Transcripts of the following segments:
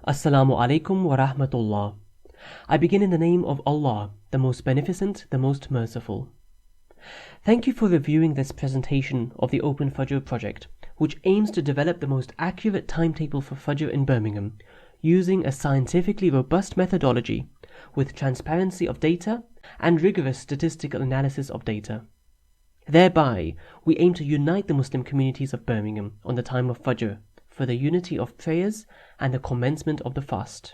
Assalamu alaikum wa rahmatullah. I begin in the name of Allah, the most beneficent, the most merciful. Thank you for reviewing this presentation of the Open Fajr project, which aims to develop the most accurate timetable for Fajr in Birmingham, using a scientifically robust methodology with transparency of data and rigorous statistical analysis of data. Thereby, we aim to unite the Muslim communities of Birmingham on the time of Fajr for the unity of prayers and the commencement of the fast.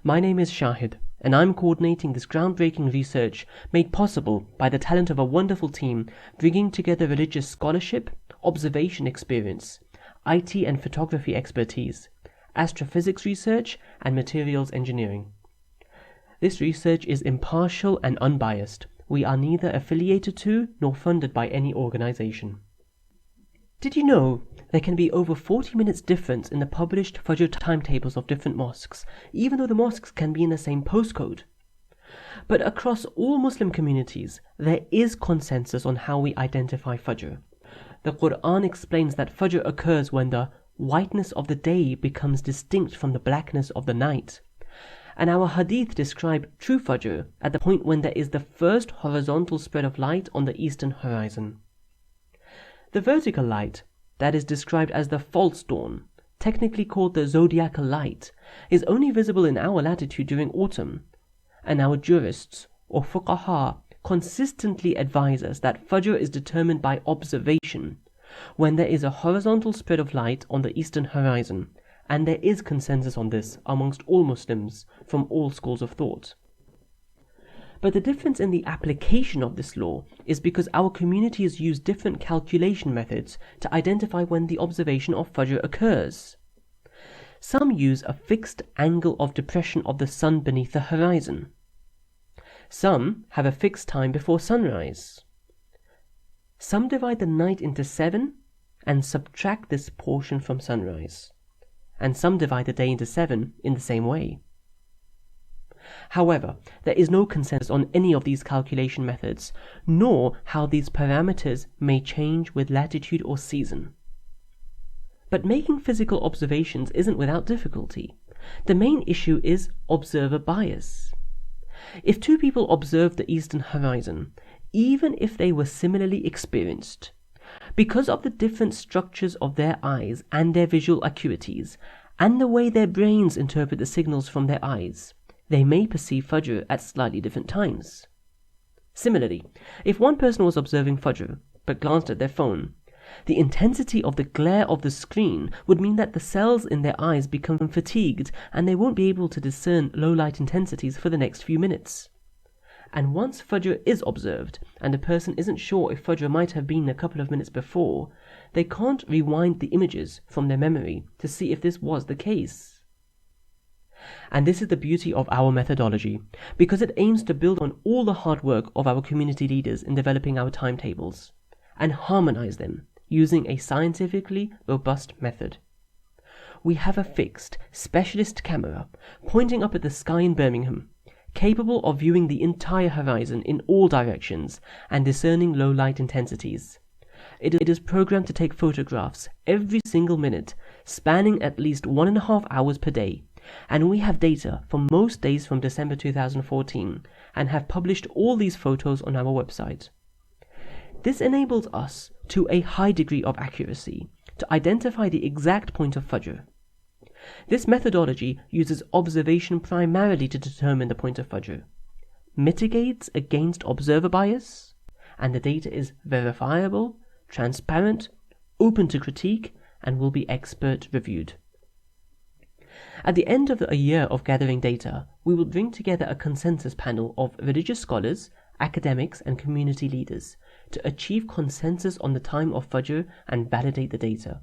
My name is Shahid, and I'm coordinating this groundbreaking research made possible by the talent of a wonderful team bringing together religious scholarship, observation experience, IT and photography expertise, astrophysics research, and materials engineering. This research is impartial and unbiased. We are neither affiliated to nor funded by any organization. Did you know there can be over 40 minutes difference in the published Fajr timetables of different mosques, even though the mosques can be in the same postcode? But across all Muslim communities, there is consensus on how we identify Fajr. The Quran explains that Fajr occurs when the whiteness of the day becomes distinct from the blackness of the night. And our hadith describe true Fajr at the point when there is the first horizontal spread of light on the eastern horizon. The vertical light, that is described as the false dawn, technically called the zodiacal light, is only visible in our latitude during autumn, and our jurists, or fuqaha, consistently advise us that Fajr is determined by observation, when there is a horizontal spread of light on the eastern horizon, and there is consensus on this amongst all Muslims from all schools of thought. But the difference in the application of this law is because our communities use different calculation methods to identify when the observation of Fajr occurs. Some use a fixed angle of depression of the sun beneath the horizon. Some have a fixed time before sunrise. Some divide the night into 7 and subtract this portion from sunrise, and some divide the day into 7 in the same way. However, there is no consensus on any of these calculation methods, nor how these parameters may change with latitude or season. But making physical observations isn't without difficulty. The main issue is observer bias. If two people observe the eastern horizon, even if they were similarly experienced, because of the different structures of their eyes and their visual acuities, and the way their brains interpret the signals from their eyes, they may perceive Fajr at slightly different times. Similarly, if one person was observing Fajr but glanced at their phone, the intensity of the glare of the screen would mean that the cells in their eyes become fatigued and they won't be able to discern low light intensities for the next few minutes. And once Fajr is observed and the person isn't sure if Fajr might have been a couple of minutes before, they can't rewind the images from their memory to see if this was the case. And this is the beauty of our methodology, because it aims to build on all the hard work of our community leaders in developing our timetables, and harmonize them using a scientifically robust method. We have a fixed, specialist camera pointing up at the sky in Birmingham, capable of viewing the entire horizon in all directions and discerning low light intensities. It is programmed to take photographs every single minute, spanning at least 1.5 hours per day, and we have data for most days from December 2014 and have published all these photos on our website. This enables us to a high degree of accuracy to identify the exact point of Fajr. This methodology uses observation primarily to determine the point of Fajr, mitigates against observer bias, and the data is verifiable, transparent, open to critique, and will be expert reviewed. At the end of a year of gathering data, we will bring together a consensus panel of religious scholars, academics, and community leaders to achieve consensus on the time of Fajr and validate the data.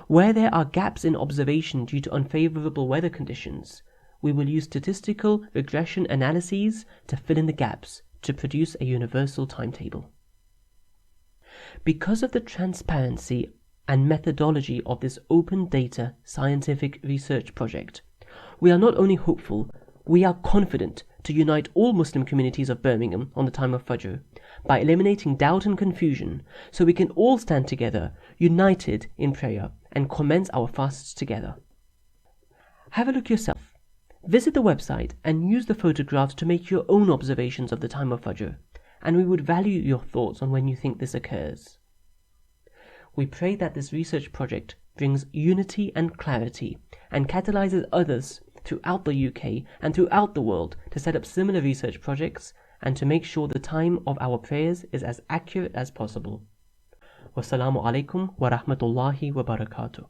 Where there are gaps in observation due to unfavorable weather conditions, we will use statistical regression analyses to fill in the gaps to produce a universal timetable. Because of the transparency and methodology of this open data scientific research project, we are not only hopeful, we are confident to unite all Muslim communities of Birmingham on the time of Fajr by eliminating doubt and confusion, so we can all stand together, united in prayer, and commence our fasts together. Have a look yourself. Visit the website and use the photographs to make your own observations of the time of Fajr, and we would value your thoughts on when you think this occurs. We pray that this research project brings unity and clarity and catalyzes others throughout the UK and throughout the world to set up similar research projects and to make sure the time of our prayers is as accurate as possible. Wassalamu alaikum wa rahmatullahi wa barakatuh.